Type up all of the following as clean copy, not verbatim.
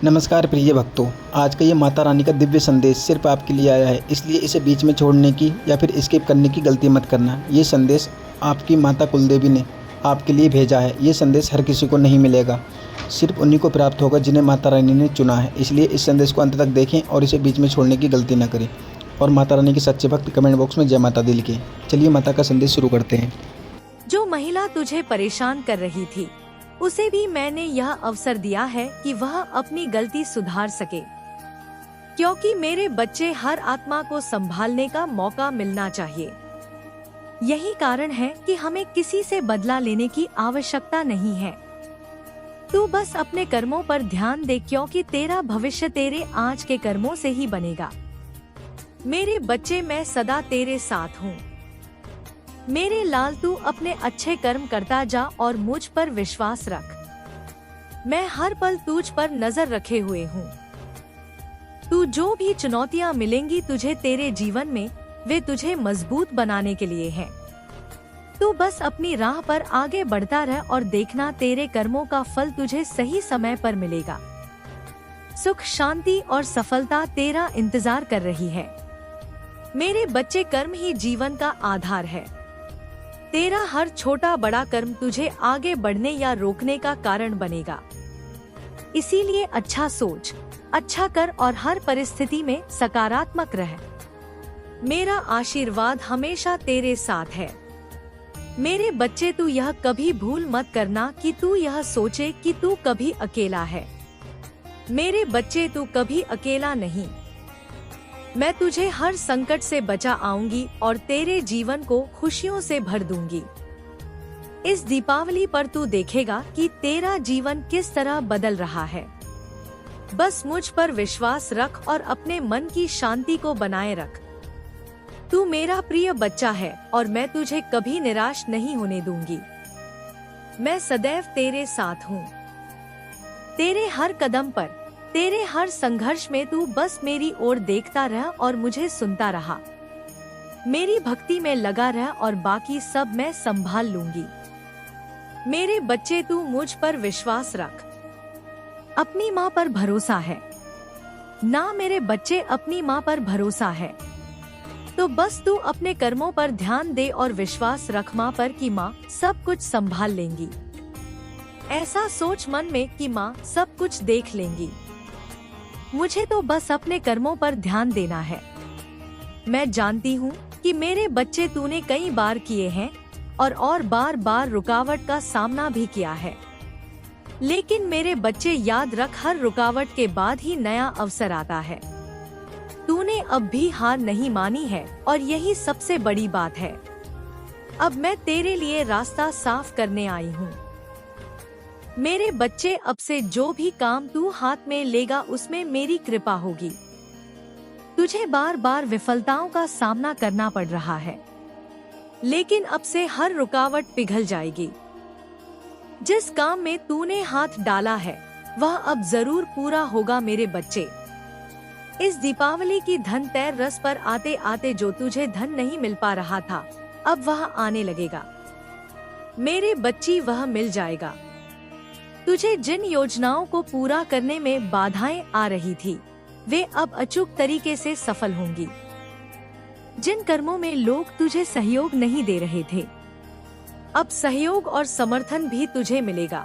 नमस्कार प्रिय भक्तों, आज का ये माता रानी का दिव्य संदेश सिर्फ आपके लिए आया है, इसलिए इसे बीच में छोड़ने की या फिर स्किप करने की गलती मत करना। ये संदेश आपकी माता कुलदेवी ने आपके लिए भेजा है। ये संदेश हर किसी को नहीं मिलेगा, सिर्फ उन्हीं को प्राप्त होगा जिन्हें माता रानी ने चुना है। इसलिए इस संदेश को अंत तक देखें और इसे बीच में छोड़ने की गलती न करें। और माता रानी के सच्चे भक्त कमेंट बॉक्स में जय माता दी लिखें। चलिए माता का संदेश शुरू करते हैं। जो महिला तुझे परेशान कर रही थी, उसे भी मैंने यह अवसर दिया है कि वह अपनी गलती सुधार सके, क्योंकि मेरे बच्चे हर आत्मा को संभालने का मौका मिलना चाहिए। यही कारण है कि हमें किसी से बदला लेने की आवश्यकता नहीं है। तू बस अपने कर्मों पर ध्यान दे, क्योंकि तेरा भविष्य तेरे आज के कर्मों से ही बनेगा। मेरे बच्चे, मैं सदा तेरे साथ हूँ। मेरे लाल, तू अपने अच्छे कर्म करता जा और मुझ पर विश्वास रख। मैं हर पल तुझ पर नजर रखे हुए हूँ। तू जो भी चुनौतियाँ मिलेंगी तुझे तेरे जीवन में, वे तुझे मजबूत बनाने के लिए हैं। तू बस अपनी राह पर आगे बढ़ता रह और देखना, तेरे कर्मों का फल तुझे सही समय पर मिलेगा। सुख, शांति और सफलता तेरा इंतजार कर रही है। मेरे बच्चे, कर्म ही जीवन का आधार है। तेरा हर छोटा बड़ा कर्म तुझे आगे बढ़ने या रोकने का कारण बनेगा। इसीलिए अच्छा सोच, अच्छा कर और हर परिस्थिति में सकारात्मक रह। मेरा आशीर्वाद हमेशा तेरे साथ है। मेरे बच्चे, तू यह कभी भूल मत करना कि तू यह सोचे कि तू कभी अकेला है। मेरे बच्चे, तू कभी अकेला नहीं। मैं तुझे हर संकट से बचा आऊंगी और तेरे जीवन को खुशियों से भर दूंगी। इस दीपावली पर तू देखेगा कि तेरा जीवन किस तरह बदल रहा है। बस मुझ पर विश्वास रख और अपने मन की शांति को बनाए रख। तू मेरा प्रिय बच्चा है और मैं तुझे कभी निराश नहीं होने दूंगी। मैं सदैव तेरे साथ हूँ। तेरे हर कदम पर, तेरे हर संघर्ष में तू बस मेरी ओर देखता रह और मुझे सुनता रहा। मेरी भक्ति में लगा रह और बाकी सब मैं संभाल लूंगी। मेरे बच्चे, तू मुझ पर विश्वास रख। अपनी माँ पर भरोसा है ना मेरे बच्चे, अपनी माँ पर भरोसा है तो बस तू अपने कर्मों पर ध्यान दे और विश्वास रख माँ पर कि माँ सब कुछ संभाल लेंगी। ऐसा सोच मन में कि माँ सब कुछ देख लेंगी। मुझे तो बस अपने कर्मों पर ध्यान देना है। मैं जानती हूँ कि मेरे बच्चे, तूने कई बार किए हैं और बार बार रुकावट का सामना भी किया है। लेकिन मेरे बच्चे, याद रख, हर रुकावट के बाद ही नया अवसर आता है। तूने अब भी हार नहीं मानी है और यही सबसे बड़ी बात है। अब मैं तेरे लिए रास्ता साफ करने आई हूँ। मेरे बच्चे, अब से जो भी काम तू हाथ में लेगा उसमें मेरी कृपा होगी। तुझे बार बार विफलताओं का सामना करना पड़ रहा है, लेकिन अब से हर रुकावट पिघल जाएगी। जिस काम में तूने हाथ डाला है वह अब जरूर पूरा होगा। मेरे बच्चे, इस दीपावली की धनतेरस पर आते आते जो तुझे धन नहीं मिल पा रहा था, अब वह आने लगेगा। मेरे बच्ची, वह मिल जाएगा। तुझे जिन योजनाओं को पूरा करने में बाधाएं आ रही थी, वे अब अचूक तरीके से सफल होंगी। जिन कर्मों में लोग तुझे सहयोग नहीं दे रहे थे, अब सहयोग और समर्थन भी तुझे मिलेगा।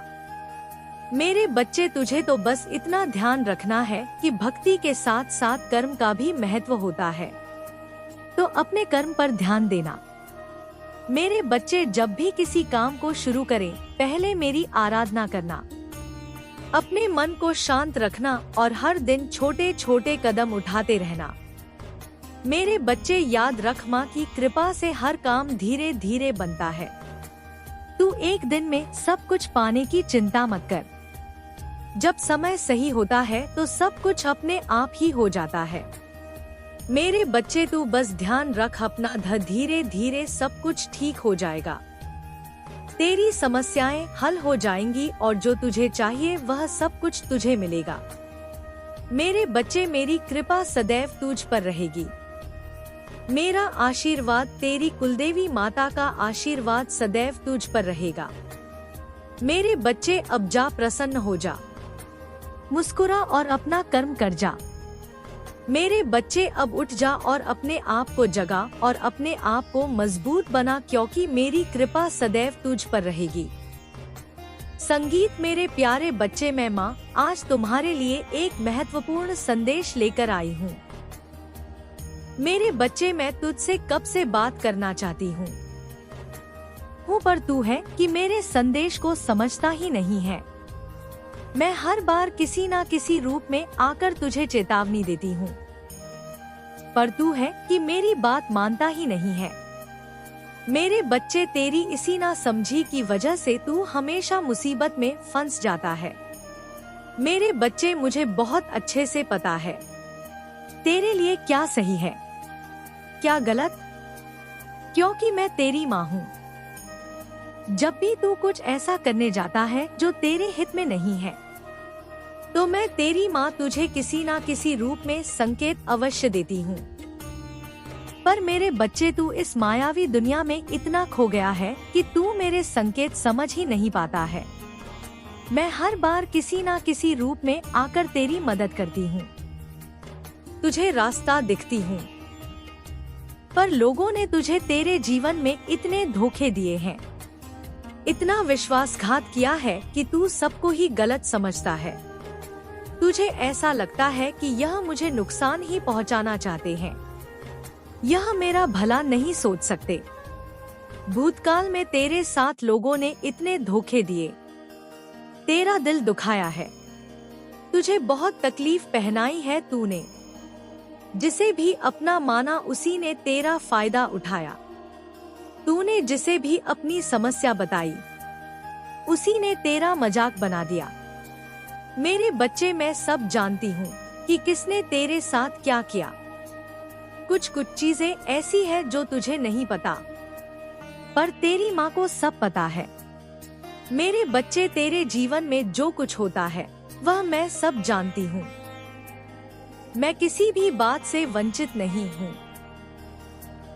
मेरे बच्चे, तुझे तो बस इतना ध्यान रखना है कि भक्ति के साथ साथ कर्म का भी महत्व होता है, तो अपने कर्म पर ध्यान देना। मेरे बच्चे, जब भी किसी काम को शुरू करें, पहले मेरी आराधना करना। अपने मन को शांत रखना और हर दिन छोटे छोटे कदम उठाते रहना। मेरे बच्चे, याद रख, माँ की कृपा से हर काम धीरे धीरे बनता है। तू एक दिन में सब कुछ पाने की चिंता मत कर। जब समय सही होता है तो सब कुछ अपने आप ही हो जाता है। मेरे बच्चे, तू बस ध्यान रख अपना, धीरे धीरे सब कुछ ठीक हो जाएगा। तेरी समस्याएं हल हो जाएंगी और जो तुझे चाहिए वह सब कुछ तुझे मिलेगा। मेरे बच्चे, मेरी कृपा सदैव तुझ पर रहेगी। मेरा आशीर्वाद, तेरी कुलदेवी माता का आशीर्वाद सदैव तुझ पर रहेगा। मेरे बच्चे, अब जा, प्रसन्न हो जा। मुस्कुरा और अपना कर्म कर जा। मेरे बच्चे अब उठ जा और अपने आप को जगा और अपने आप को मजबूत बना, क्योंकि मेरी कृपा सदैव तुझ पर रहेगी। संगीत। मेरे प्यारे बच्चे, मैं माँ आज तुम्हारे लिए एक महत्वपूर्ण संदेश लेकर आई हूँ। मेरे बच्चे, मैं तुझसे कब से बात करना चाहती हूँ पर तू है कि मेरे संदेश को समझता ही नहीं है। मैं हर बार किसी ना किसी रूप में आकर तुझे चेतावनी देती हूँ, पर तू है कि मेरी बात मानता ही नहीं है। मेरे बच्चे, तेरी इसी ना समझी की वजह से तू हमेशा मुसीबत में फंस जाता है। मेरे बच्चे, मुझे बहुत अच्छे से पता है तेरे लिए क्या सही है, क्या गलत, क्योंकि मैं तेरी माँ हूँ। जब भी तू कुछ ऐसा करने जाता है जो तेरे हित में नहीं है, तो मैं तेरी माँ तुझे किसी ना किसी रूप में संकेत अवश्य देती हूँ। पर मेरे बच्चे, तू इस मायावी दुनिया में इतना खो गया है कि तू मेरे संकेत समझ ही नहीं पाता है। मैं हर बार किसी ना किसी रूप में आकर तेरी मदद करती हूँ, तुझे रास्ता दिखती हूँ, पर लोगों ने तुझे तेरे जीवन में इतने धोखे दिए हैं, इतना विश्वासघात किया है कि तू सबको ही गलत समझता है। तुझे ऐसा लगता है कि यह मुझे नुकसान ही पहुंचाना चाहते हैं, यह मेरा भला नहीं सोच सकते। भूतकाल में तेरे साथ लोगों ने इतने धोखे दिए, तेरा दिल दुखाया है, तुझे बहुत तकलीफ पहनाई है। तूने जिसे भी अपना माना उसी ने तेरा फायदा उठाया। तूने जिसे भी अपनी समस्या बताई उसी ने तेरा मजाक बना दिया। मेरे बच्चे, मैं सब जानती हूँ कि किसने तेरे साथ क्या किया। कुछ चीजें ऐसी है जो तुझे नहीं पता, पर तेरी माँ को सब पता है। मेरे बच्चे, तेरे जीवन में जो कुछ होता है वह मैं सब जानती हूँ। मैं किसी भी बात से वंचित नहीं हूँ।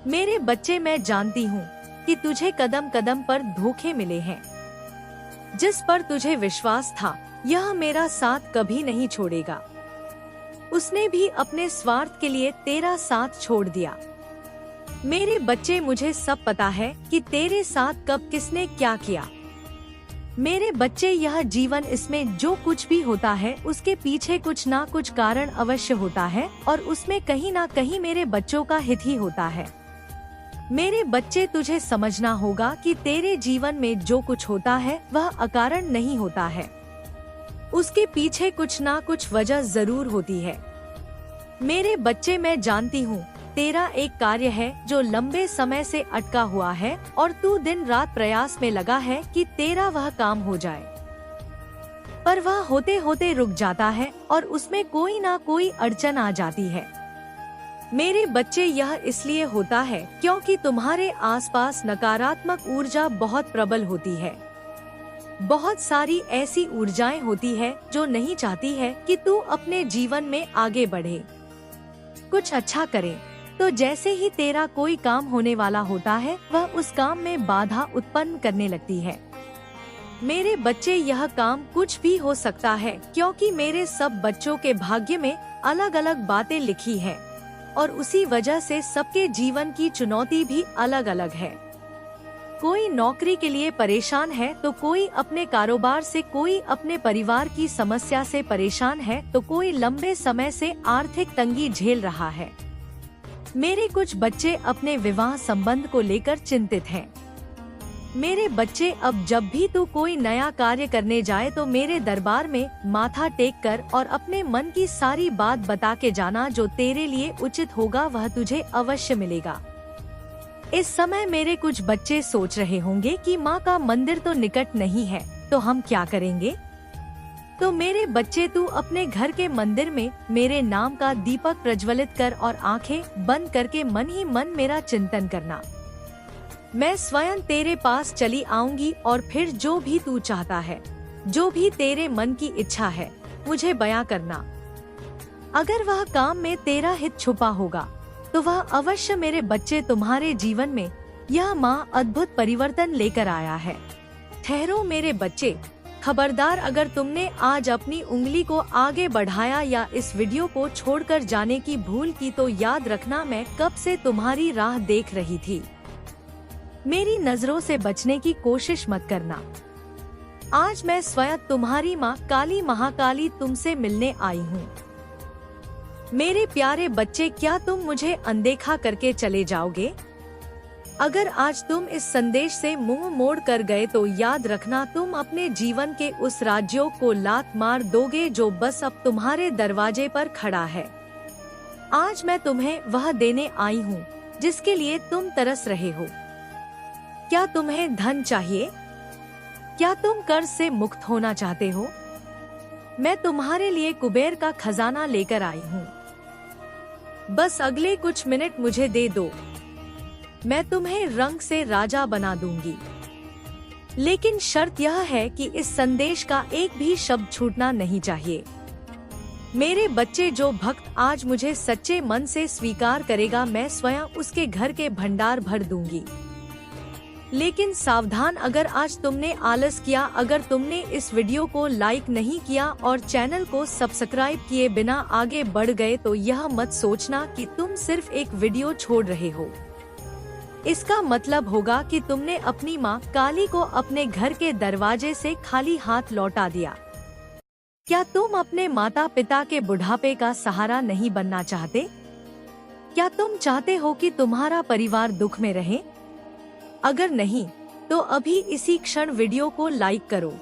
मेरे बच्चे, मैं जानती हूँ कि तुझे कदम कदम पर धोखे मिले हैं। जिस पर तुझे विश्वास था यह मेरा साथ कभी नहीं छोड़ेगा, उसने भी अपने स्वार्थ के लिए तेरा साथ छोड़ दिया। मेरे बच्चे, मुझे सब पता है कि तेरे साथ कब किसने क्या किया। मेरे बच्चे, यह जीवन, इसमें जो कुछ भी होता है उसके पीछे कुछ ना कुछ कारण अवश्य होता है, और उसमें कहीं ना कहीं मेरे बच्चों का हित ही होता है। मेरे बच्चे, तुझे समझना होगा कि तेरे जीवन में जो कुछ होता है वह अकारण नहीं होता है, उसके पीछे कुछ ना कुछ वजह जरूर होती है। मेरे बच्चे, मैं जानती हूँ तेरा एक कार्य है जो लंबे समय से अटका हुआ है और तू दिन रात प्रयास में लगा है कि तेरा वह काम हो जाए, पर वह होते होते रुक जाता है और उसमें कोई ना कोई अड़चन आ जाती है। मेरे बच्चे, यह इसलिए होता है क्योंकि तुम्हारे आसपास नकारात्मक ऊर्जा बहुत प्रबल होती है। बहुत सारी ऐसी ऊर्जाएं होती है जो नहीं चाहती है कि तू अपने जीवन में आगे बढ़े, कुछ अच्छा करे। तो जैसे ही तेरा कोई काम होने वाला होता है वह उस काम में बाधा उत्पन्न करने लगती है। मेरे बच्चे, यह काम कुछ भी हो सकता है, क्योंकि मेरे सब बच्चों के भाग्य में अलग अलग बातें लिखी है और उसी वजह से सबके जीवन की चुनौती भी अलग अलग है। कोई नौकरी के लिए परेशान है तो कोई अपने कारोबार से, कोई अपने परिवार की समस्या से परेशान है तो कोई लंबे समय से आर्थिक तंगी झेल रहा है। मेरे कुछ बच्चे अपने विवाह संबंध को लेकर चिंतित हैं। मेरे बच्चे, अब जब भी तू कोई नया कार्य करने जाए तो मेरे दरबार में माथा टेक कर और अपने मन की सारी बात बता के जाना। जो तेरे लिए उचित होगा वह तुझे अवश्य मिलेगा। इस समय मेरे कुछ बच्चे सोच रहे होंगे कि माँ का मंदिर तो निकट नहीं है, तो हम क्या करेंगे। तो मेरे बच्चे, तू अपने घर के मंदिर में मेरे नाम का दीपक प्रज्वलित कर और आंखें बंद करके मन ही मन मेरा चिंतन करना। मैं स्वयं तेरे पास चली आऊंगी और फिर जो भी तू चाहता है, जो भी तेरे मन की इच्छा है, मुझे बयां करना। अगर वह काम में तेरा हित छुपा होगा तो वह अवश्य मेरे बच्चे तुम्हारे जीवन में यह माँ अद्भुत परिवर्तन लेकर आया है। ठहरो मेरे बच्चे, खबरदार, अगर तुमने आज अपनी उंगली को आगे बढ़ाया या इस वीडियो को छोड़कर जाने की भूल की तो याद रखना, मैं कब से तुम्हारी राह देख रही थी। मेरी नजरों से बचने की कोशिश मत करना। आज मैं स्वयं तुम्हारी माँ काली महाकाली तुमसे मिलने आई हूँ। मेरे प्यारे बच्चे, क्या तुम मुझे अनदेखा करके चले जाओगे? अगर आज तुम इस संदेश से मुंह मोड़ कर गए तो याद रखना, तुम अपने जीवन के उस राजयोग को लात मार दोगे जो बस अब तुम्हारे दरवाजे पर खड़ा है। आज मैं तुम्हें वह देने आई हूँ जिसके लिए तुम तरस रहे हो। क्या तुम्हें धन चाहिए? क्या तुम कर्ज से मुक्त होना चाहते हो? मैं तुम्हारे लिए कुबेर का खजाना लेकर आई हूँ। बस अगले कुछ मिनट मुझे दे दो, मैं तुम्हें रंग से राजा बना दूंगी। लेकिन शर्त यह है कि इस संदेश का एक भी शब्द छूटना नहीं चाहिए। मेरे बच्चे, जो भक्त आज मुझे सच्चे मन से स्वीकार करेगा, मैं स्वयं उसके घर के भंडार भर दूंगी। लेकिन सावधान, अगर आज तुमने आलस किया, अगर तुमने इस वीडियो को लाइक नहीं किया और चैनल को सब्सक्राइब किए बिना आगे बढ़ गए तो यह मत सोचना कि तुम सिर्फ एक वीडियो छोड़ रहे हो। इसका मतलब होगा कि तुमने अपनी माँ काली को अपने घर के दरवाजे से खाली हाथ लौटा दिया। क्या तुम अपने माता पिता के बुढ़ापे का सहारा नहीं बनना चाहते? क्या तुम चाहते हो कि तुम्हारा परिवार दुख में रहे? अगर नहीं तो अभी इसी क्षण वीडियो को लाइक करो।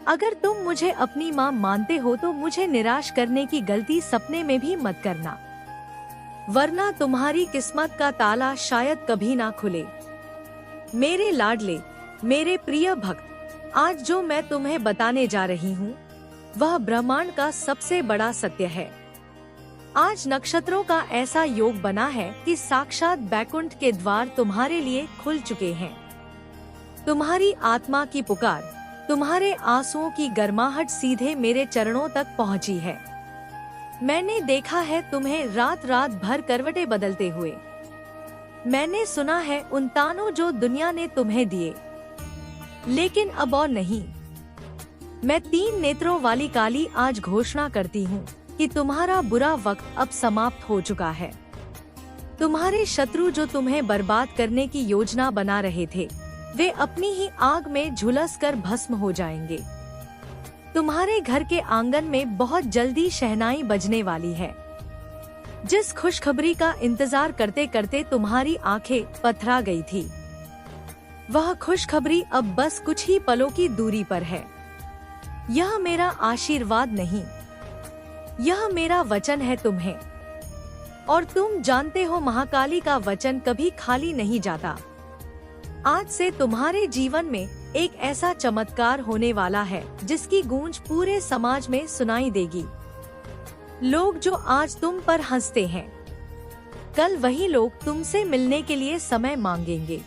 अगर तुम मुझे अपनी माँ मानते हो तो मुझे निराश करने की गलती सपने में भी मत करना, वरना तुम्हारी किस्मत का ताला शायद कभी ना खुले। मेरे लाडले, मेरे प्रिय भक्त, आज जो मैं तुम्हें बताने जा रही हूँ वह ब्रह्मांड का सबसे बड़ा सत्य है। आज नक्षत्रों का ऐसा योग बना है कि साक्षात बैकुंठ के द्वार तुम्हारे लिए खुल चुके हैं। तुम्हारी आत्मा की पुकार, तुम्हारे आंसुओं की गर्माहट सीधे मेरे चरणों तक पहुंची है। मैंने देखा है तुम्हें रात रात भर करवटें बदलते हुए। मैंने सुना है उन तानों जो दुनिया ने तुम्हें दिए, लेकिन अब और नहीं। मैं 3 नेत्रों वाली काली आज घोषणा करती हूँ कि तुम्हारा बुरा वक्त अब समाप्त हो चुका है। तुम्हारे शत्रु जो तुम्हें बर्बाद करने की योजना बना रहे थे, वे अपनी ही आग में झुलस कर भस्म हो जाएंगे। तुम्हारे घर के आंगन में बहुत जल्दी शहनाई बजने वाली है। जिस खुशखबरी का इंतजार करते करते तुम्हारी आंखें पथरा गई थी, वह खुशखबरी अब बस कुछ ही पलों की दूरी पर है। यह मेरा आशीर्वाद नहीं, यह मेरा वचन है तुम्हें। और तुम जानते हो, महाकाली का वचन कभी खाली नहीं जाता। आज से तुम्हारे जीवन में एक ऐसा चमत्कार होने वाला है जिसकी गूंज पूरे समाज में सुनाई देगी। लोग जो आज तुम पर हंसते हैं, कल वही लोग तुमसे मिलने के लिए समय मांगेंगे।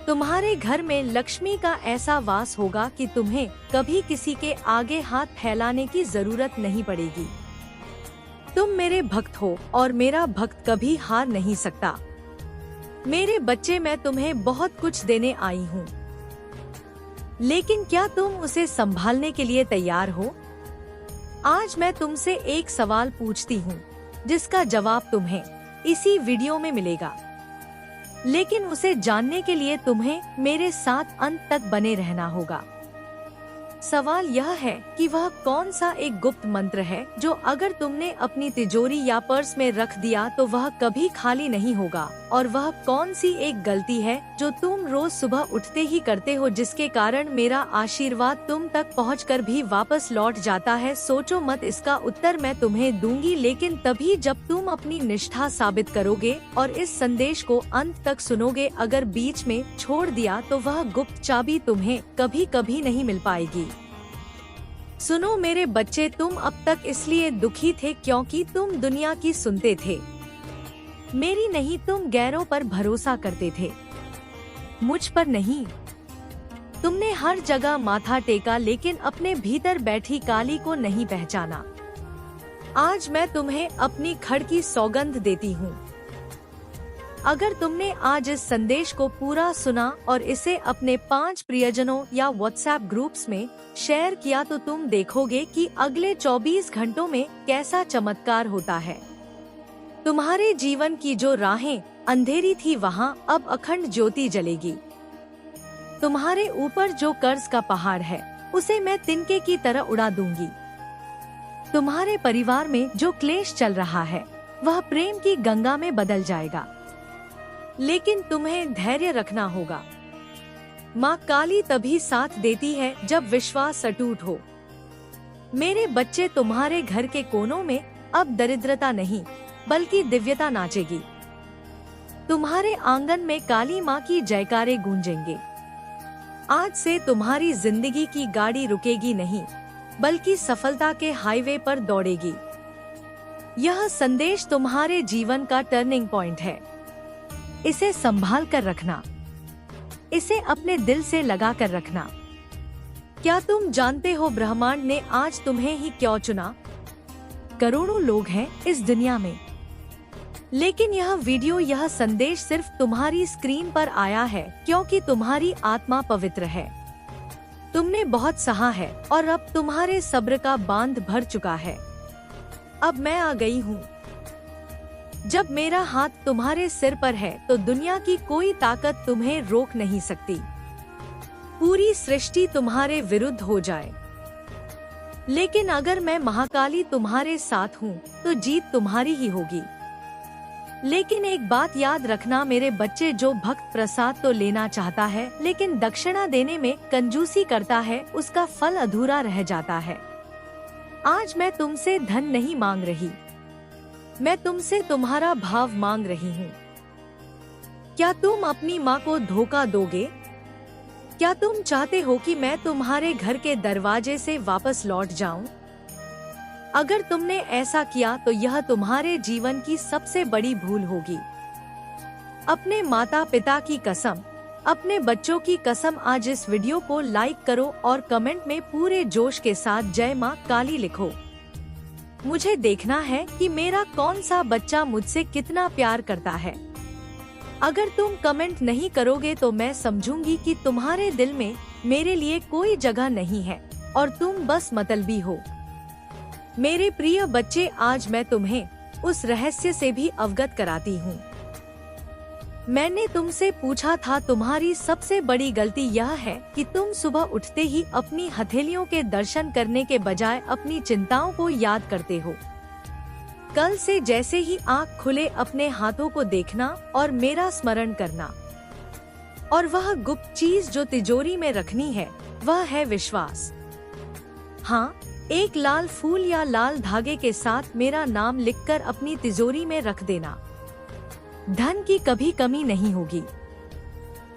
तुम्हारे घर में लक्ष्मी का ऐसा वास होगा कि तुम्हें कभी किसी के आगे हाथ फैलाने की जरूरत नहीं पड़ेगी। तुम मेरे भक्त हो और मेरा भक्त कभी हार नहीं सकता। मेरे बच्चे, मैं तुम्हें बहुत कुछ देने आई हूँ, लेकिन क्या तुम उसे संभालने के लिए तैयार हो? आज मैं तुमसे एक सवाल पूछती हूँ जिसका जवाब तुम्हें इसी वीडियो में मिलेगा, लेकिन उसे जानने के लिए तुम्हें मेरे साथ अंत तक बने रहना होगा। सवाल यह है कि वह कौन सा एक गुप्त मंत्र है जो अगर तुमने अपनी तिजोरी या पर्स में रख दिया तो वह कभी खाली नहीं होगा, और वह कौन सी एक गलती है जो तुम रोज सुबह उठते ही करते हो जिसके कारण मेरा आशीर्वाद तुम तक पहुंचकर भी वापस लौट जाता है। सोचो मत, इसका उत्तर मैं तुम्हें दूंगी, लेकिन तभी जब तुम अपनी निष्ठा साबित करोगे और इस संदेश को अंत तक सुनोगे। अगर बीच में छोड़ दिया तो वह गुप्त चाबी तुम्हें कभी कभी नहीं मिल पाएगी। सुनो मेरे बच्चे, तुम अब तक इसलिए दुखी थे क्योंकि तुम दुनिया की सुनते थे, मेरी नहीं। तुम गैरों पर भरोसा करते थे, मुझ पर नहीं। तुमने हर जगह माथा टेका, लेकिन अपने भीतर बैठी काली को नहीं पहचाना। आज मैं तुम्हें अपनी खड़ की सौगंध देती हूँ। अगर तुमने आज इस संदेश को पूरा सुना और इसे अपने 5 प्रियजनों या व्हाट्सएप ग्रुप्स में शेयर किया तो तुम देखोगे कि अगले 24 घंटों में कैसा चमत्कार होता है। तुम्हारे जीवन की जो राहें अंधेरी थी वहाँ अब अखंड ज्योति जलेगी। तुम्हारे ऊपर जो कर्ज का पहाड़ है उसे मैं तिनके की तरह उड़ा दूंगी। तुम्हारे परिवार में जो क्लेश चल रहा है वह प्रेम की गंगा में बदल जाएगा। लेकिन तुम्हें धैर्य रखना होगा। माँ काली तभी साथ देती है जब विश्वास अटूट हो। मेरे बच्चे, तुम्हारे घर के कोनों में अब दरिद्रता नहीं बल्कि दिव्यता नाचेगी। तुम्हारे आंगन में काली माँ की जयकारे गूंजेंगे। आज से तुम्हारी जिंदगी की गाड़ी रुकेगी नहीं बल्कि सफलता के हाईवे पर दौड़ेगी। यह संदेश तुम्हारे जीवन का टर्निंग पॉइंट है। इसे संभाल कर रखना, इसे अपने दिल से लगा कर रखना। क्या तुम जानते हो ब्रह्मांड ने आज तुम्हें ही क्यों चुना? करोड़ों लोग हैं इस दुनिया में, लेकिन यह वीडियो, यह संदेश सिर्फ तुम्हारी स्क्रीन पर आया है क्योंकि तुम्हारी आत्मा पवित्र है। तुमने बहुत सहा है और अब तुम्हारे सब्र का बांध भर चुका है। अब मैं आ गई हूँ। जब मेरा हाथ तुम्हारे सिर पर है तो दुनिया की कोई ताकत तुम्हें रोक नहीं सकती। पूरी सृष्टि तुम्हारे विरुद्ध हो जाए, लेकिन अगर मैं महाकाली तुम्हारे साथ हूँ तो जीत तुम्हारी ही होगी। लेकिन एक बात याद रखना मेरे बच्चे, जो भक्त प्रसाद तो लेना चाहता है लेकिन दक्षिणा देने में कंजूसी करता है उसका फल अधूरा रह जाता है। आज मैं तुमसे धन नहीं मांग रही, मैं तुमसे तुम्हारा भाव मांग रही हूँ। क्या तुम अपनी माँ को धोखा दोगे? क्या तुम चाहते हो कि मैं तुम्हारे घर के दरवाजे से वापस लौट जाऊं? अगर तुमने ऐसा किया तो यह तुम्हारे जीवन की सबसे बड़ी भूल होगी। अपने माता पिता की कसम, अपने बच्चों की कसम, आज इस वीडियो को लाइक करो और कमेंट में पूरे जोश के साथ जय माँ काली लिखो। मुझे देखना है कि मेरा कौन सा बच्चा मुझसे कितना प्यार करता है। अगर तुम कमेंट नहीं करोगे तो मैं समझूंगी कि तुम्हारे दिल में मेरे लिए कोई जगह नहीं है और तुम बस मतलबी हो। मेरे प्रिय बच्चे, आज मैं तुम्हें उस रहस्य से भी अवगत कराती हूँ। मैंने तुमसे पूछा था, तुम्हारी सबसे बड़ी गलती यह है कि तुम सुबह उठते ही अपनी हथेलियों के दर्शन करने के बजाय अपनी चिंताओं को याद करते हो। कल से जैसे ही आँख खुले अपने हाथों को देखना और मेरा स्मरण करना। और वह गुप्त चीज जो तिजोरी में रखनी है वह है विश्वास। हाँ, एक लाल फूल या लाल धागे के साथ मेरा नाम लिखकर अपनी तिजोरी में रख देना। धन की कभी कमी नहीं होगी।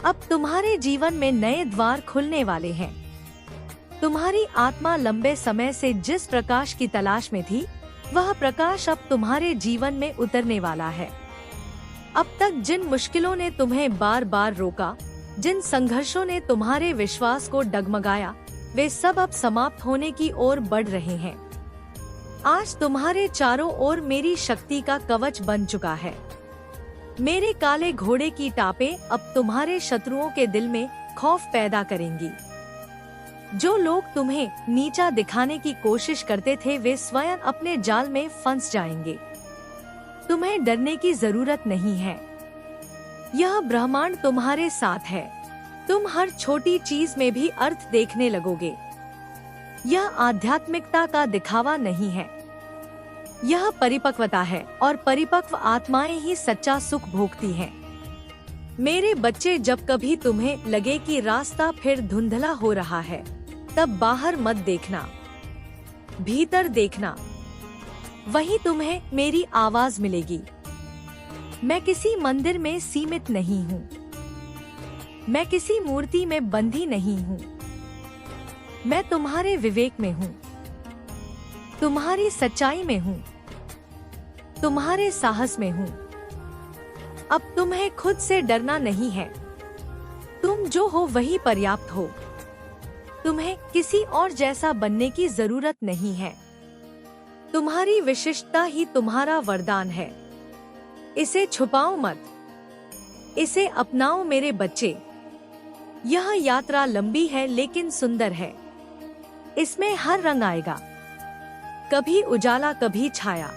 अब तुम्हारे जीवन में नए द्वार खुलने वाले हैं। तुम्हारी आत्मा लंबे समय से जिस प्रकाश की तलाश में थी वह प्रकाश अब तुम्हारे जीवन में उतरने वाला है। अब तक जिन मुश्किलों ने तुम्हें बार बार रोका, जिन संघर्षों ने तुम्हारे विश्वास को डगमगाया, वे सब अब समाप्त होने की ओर बढ़ रहे हैं। आज तुम्हारे चारों ओर मेरी शक्ति का कवच बन चुका है। मेरे काले घोड़े की टापें अब तुम्हारे शत्रुओं के दिल में खौफ पैदा करेंगी। जो लोग तुम्हें नीचा दिखाने की कोशिश करते थे वे स्वयं अपने जाल में फंस जाएंगे। तुम्हें डरने की जरूरत नहीं है। यह ब्रह्मांड तुम्हारे साथ है। तुम हर छोटी चीज में भी अर्थ देखने लगोगे। यह आध्यात्मिकता का दिखावा नहीं है, यह परिपक्वता है और परिपक्व आत्माएं ही सच्चा सुख भोगती हैं। मेरे बच्चे, जब कभी तुम्हें लगे कि रास्ता फिर धुंधला हो रहा है तब बाहर मत देखना, भीतर देखना। वहीं तुम्हें मेरी आवाज मिलेगी। मैं किसी मंदिर में सीमित नहीं हूँ, मैं किसी मूर्ति में बंधी नहीं हूँ। मैं तुम्हारे विवेक में हूँ, तुम्हारी सच्चाई में हूँ, तुम्हारे साहस में हूँ। अब तुम्हें खुद से डरना नहीं है। तुम जो हो वही पर्याप्त हो। तुम्हें किसी और जैसा बनने की जरूरत नहीं है। तुम्हारी विशिष्टता ही तुम्हारा वरदान है। इसे छुपाओ मत। इसे अपनाओ मेरे बच्चे। यह यात्रा लंबी है लेकिन सुंदर है। इसमें हर रंग आएगा, कभी उजाला कभी छाया।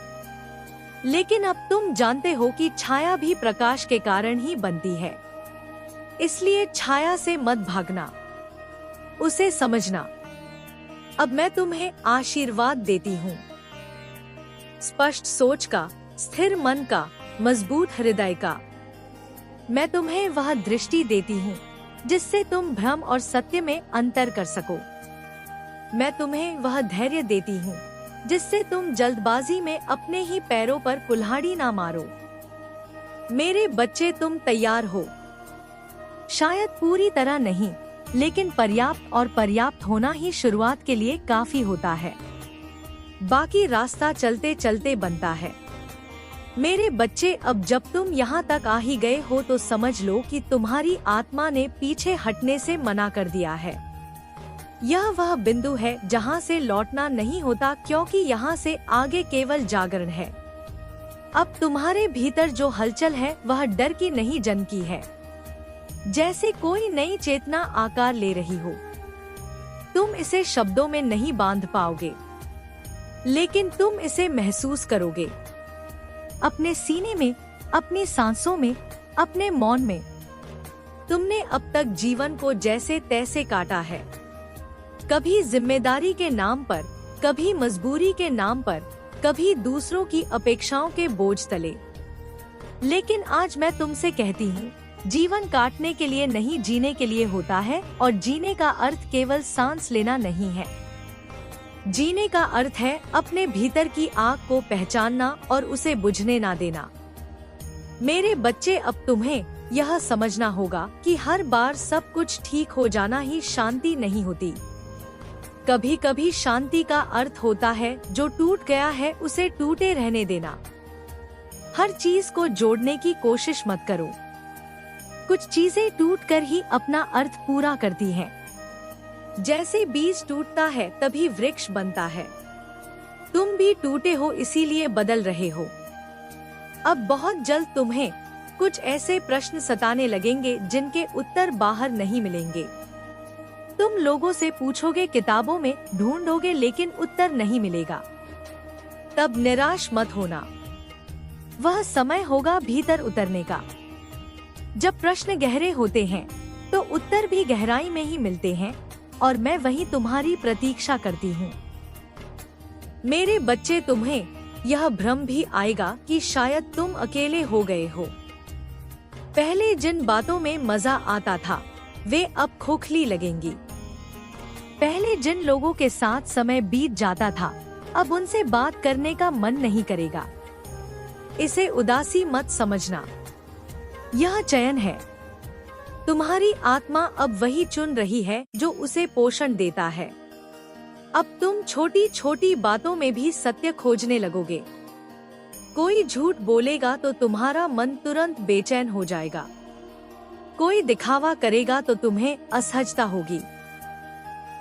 लेकिन अब तुम जानते हो कि छाया भी प्रकाश के कारण ही बनती है। इसलिए छाया से मत भागना, उसे समझना। अब मैं तुम्हें आशीर्वाद देती हूँ, स्पष्ट सोच का, स्थिर मन का, मजबूत हृदय का। मैं तुम्हें वह दृष्टि देती हूँ जिससे तुम भ्रम और सत्य में अंतर कर सको। मैं तुम्हें वह धैर्य देती हूँ जिससे तुम जल्दबाजी में अपने ही पैरों पर कुल्हाड़ी ना मारो। मेरे बच्चे, तुम तैयार हो। शायद पूरी तरह नहीं, लेकिन पर्याप्त, और पर्याप्त होना ही शुरुआत के लिए काफी होता है। बाकी रास्ता चलते चलते बनता है। मेरे बच्चे, अब जब तुम यहाँ तक आ ही गए हो तो समझ लो कि तुम्हारी आत्मा ने पीछे हटने से मना कर दिया है। यह वह बिंदु है जहाँ से लौटना नहीं होता, क्योंकि यहाँ से आगे केवल जागरण है। अब तुम्हारे भीतर जो हलचल है वह डर की नहीं, जन की है। जैसे कोई नई चेतना आकार ले रही हो। तुम इसे शब्दों में नहीं बांध पाओगे, लेकिन तुम इसे महसूस करोगे, अपने सीने में, अपनी सांसों में, अपने मौन में। तुमने अब तक जीवन को जैसे तैसे काटा है, कभी जिम्मेदारी के नाम पर, कभी मजबूरी के नाम पर, कभी दूसरों की अपेक्षाओं के बोझ तले। लेकिन आज मैं तुमसे कहती हूँ, जीवन काटने के लिए नहीं, जीने के लिए होता है। और जीने का अर्थ केवल सांस लेना नहीं है। जीने का अर्थ है अपने भीतर की आग को पहचानना और उसे बुझने ना देना। मेरे बच्चे, अब तुम्हें यह समझना होगा कि हर बार सब कुछ ठीक हो जाना ही शांति नहीं होती। कभी कभी शांति का अर्थ होता है जो टूट गया है उसे टूटे रहने देना। हर चीज को जोड़ने की कोशिश मत करो। कुछ चीजें टूटकर ही अपना अर्थ पूरा करती हैं। जैसे बीज टूटता है तभी वृक्ष बनता है। तुम भी टूटे हो, इसीलिए बदल रहे हो। अब बहुत जल्द तुम्हें कुछ ऐसे प्रश्न सताने लगेंगे जिनके उत्तर बाहर नहीं मिलेंगे। तुम लोगों से पूछोगे, किताबों में ढूंढोगे, लेकिन उत्तर नहीं मिलेगा। तब निराश मत होना, वह समय होगा भीतर उतरने का। जब प्रश्न गहरे होते हैं तो उत्तर भी गहराई में ही मिलते हैं, और मैं वही तुम्हारी प्रतीक्षा करती हूँ। मेरे बच्चे, तुम्हें यह भ्रम भी आएगा कि शायद तुम अकेले हो गए हो। पहले जिन बातों में मजा आता था वे अब खोखली लगेंगी। पहले जिन लोगों के साथ समय बीत जाता था अब उनसे बात करने का मन नहीं करेगा। इसे उदासी मत समझना, यह चयन है। तुम्हारी आत्मा अब वही चुन रही है जो उसे पोषण देता है। अब तुम छोटी छोटी बातों में भी सत्य खोजने लगोगे। कोई झूठ बोलेगा तो तुम्हारा मन तुरंत बेचैन हो जाएगा। कोई दिखावा करेगा तो तुम्हें असहजता होगी,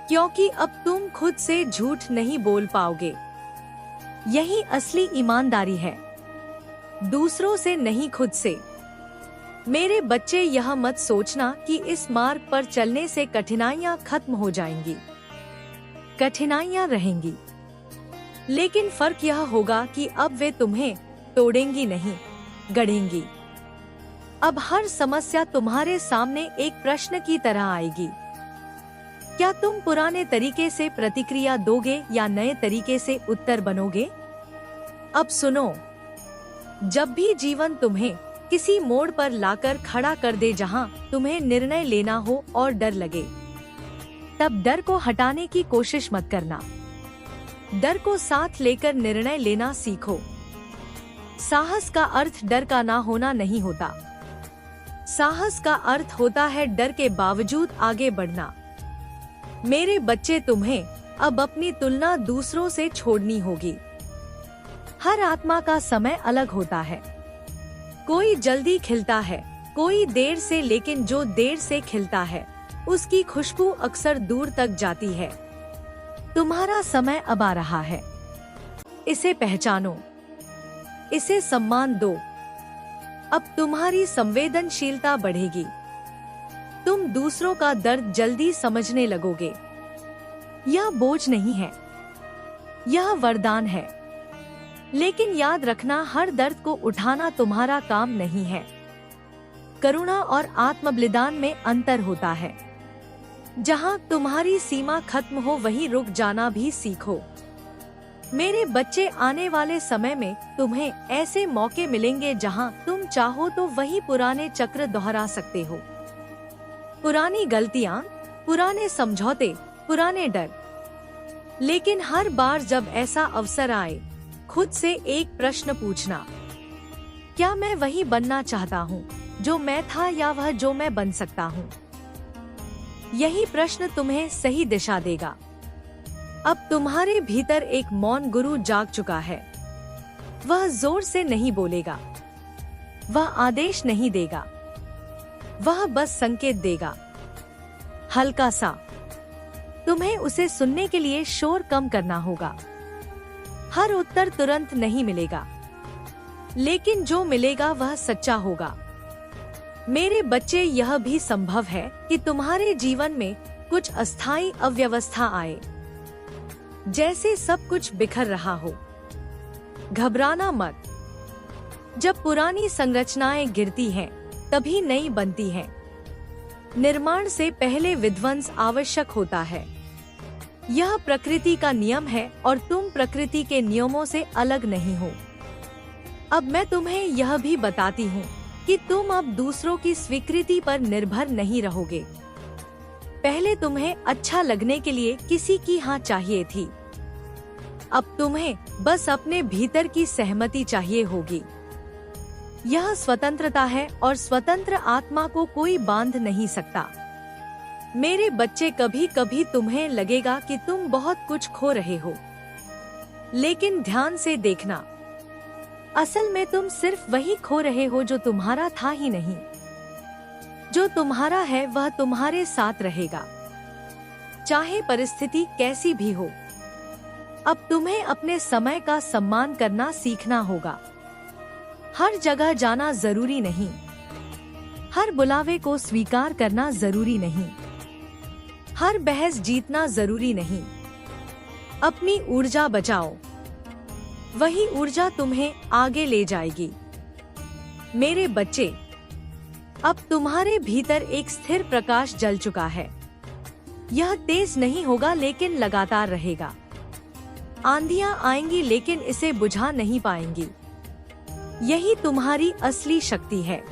क्योंकि अब तुम खुद से झूठ नहीं बोल पाओगे। यही असली ईमानदारी है, दूसरों से नहीं, खुद से। मेरे बच्चे, यह मत सोचना कि इस मार्ग पर चलने से कठिनाइयाँ खत्म हो जाएंगी। कठिनाइयाँ रहेंगी, लेकिन फर्क यह होगा कि अब वे तुम्हें तोड़ेंगी नहीं, गढ़ेंगी। अब हर समस्या तुम्हारे सामने एक प्रश्न की तरह आएगी। क्या तुम पुराने तरीके से प्रतिक्रिया दोगे या नए तरीके से उत्तर बनोगे? अब सुनो, जब भी जीवन तुम्हें किसी मोड़ पर लाकर खड़ा कर दे जहां तुम्हें निर्णय लेना हो और डर लगे, तब डर को हटाने की कोशिश मत करना। डर को साथ लेकर निर्णय लेना सीखो। साहस का अर्थ डर का ना होना नहीं होता। साहस का अर्थ होता है डर के बावजूद आगे बढ़ना। मेरे बच्चे, तुम्हें अब अपनी तुलना दूसरों से छोड़नी होगी। हर आत्मा का समय अलग होता है। कोई जल्दी खिलता है, कोई देर से, लेकिन जो देर से खिलता है उसकी खुशबू अक्सर दूर तक जाती है। तुम्हारा समय अब आ रहा है। इसे पहचानो, इसे सम्मान दो। अब तुम्हारी संवेदनशीलता बढ़ेगी। तुम दूसरों का दर्द जल्दी समझने लगोगे। यह बोझ नहीं है, यह वरदान है। लेकिन याद रखना, हर दर्द को उठाना तुम्हारा काम नहीं है। करुणा और आत्म बलिदान में अंतर होता है। जहाँ तुम्हारी सीमा खत्म हो वहीं रुक जाना भी सीखो। मेरे बच्चे, आने वाले समय में तुम्हें ऐसे मौके मिलेंगे जहाँ तुम चाहो तो वही पुराने चक्र दोहरा सकते हो। पुरानी गलतियाँ, पुराने समझौते, पुराने डर। लेकिन हर बार जब ऐसा अवसर आए, खुद से एक प्रश्न पूछना, क्या मैं वही बनना चाहता हूँ जो मैं था, या वह जो मैं बन सकता हूँ? यही प्रश्न तुम्हें सही दिशा देगा। अब तुम्हारे भीतर एक मौन गुरु जाग चुका है। वह जोर से नहीं बोलेगा, वह आदेश नहीं देगा, वह बस संकेत देगा, हल्का सा। तुम्हें उसे सुनने के लिए शोर कम करना होगा। हर उत्तर तुरंत नहीं मिलेगा, लेकिन जो मिलेगा वह सच्चा होगा। मेरे बच्चे, यह भी संभव है कि तुम्हारे जीवन में कुछ अस्थायी अव्यवस्था आए, जैसे सब कुछ बिखर रहा हो। घबराना मत। जब पुरानी संरचनाएं गिरती हैं, तभी नई बनती हैं। निर्माण से पहले विध्वंस आवश्यक होता है। यह प्रकृति का नियम है और तुम प्रकृति के नियमों से अलग नहीं हो। अब मैं तुम्हें यह भी बताती हूँ कि तुम अब दूसरों की स्वीकृति पर निर्भर नहीं रहोगे। पहले तुम्हें अच्छा लगने के लिए किसी की हाँ चाहिए थी। अब तुम्हें बस अपने भीतर की सहमति चाहिए होगी। यह स्वतंत्रता है और स्वतंत्र आत्मा को कोई बांध नहीं सकता। मेरे बच्चे, कभी कभी तुम्हें लगेगा कि तुम बहुत कुछ खो रहे हो, लेकिन ध्यान से देखना, असल में तुम सिर्फ वही खो रहे हो जो तुम्हारा था ही नहीं। जो तुम्हारा है वह तुम्हारे साथ रहेगा, चाहे परिस्थिति कैसी भी हो। अब तुम्हें अपने समय का सम्मान करना सीखना होगा। हर जगह जाना जरूरी नहीं, हर बुलावे को स्वीकार करना जरूरी नहीं, हर बहस जीतना जरूरी नहीं। अपनी ऊर्जा बचाओ, वही ऊर्जा तुम्हें आगे ले जाएगी। मेरे बच्चे, अब तुम्हारे भीतर एक स्थिर प्रकाश जल चुका है। यह तेज नहीं होगा, लेकिन लगातार रहेगा। आंधियां आएंगी, लेकिन इसे बुझा नहीं पाएंगी। यही तुम्हारी असली शक्ति है।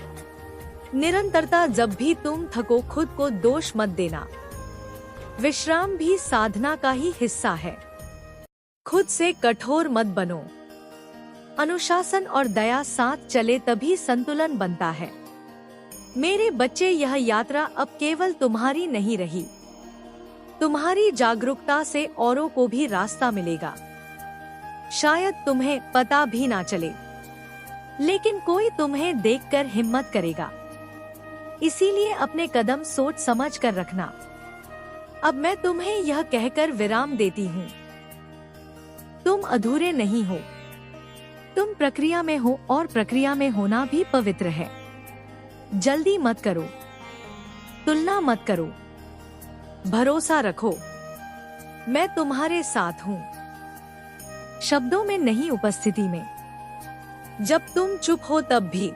निरंतरता। जब भी तुम थको, खुद को दोष मत देना। विश्राम भी साधना का ही हिस्सा है। खुद से कठोर मत बनो। अनुशासन और दया साथ चले तभी संतुलन बनता है। मेरे बच्चे, यह यात्रा अब केवल तुम्हारी नहीं रही। तुम्हारी जागरूकता से औरों को भी रास्ता मिलेगा। शायद तुम्हें पता भी ना चले, लेकिन कोई तुम्हें देखकर हिम्मत करेगा। इसीलिए अपने कदम सोच समझ कर रखना। अब मैं तुम्हें यह कहकर विराम देती हूँ, तुम अधूरे नहीं हो। तुम प्रक्रिया में हो, और प्रक्रिया में होना भी पवित्र है। जल्दी मत करो, तुलना मत करो, भरोसा रखो। मैं तुम्हारे साथ हूँ, शब्दों में नहीं, उपस्थिति में। जब तुम चुप हो तब भी,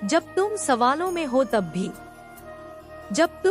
जब तुम सवालों में हो तब भी, जब तुम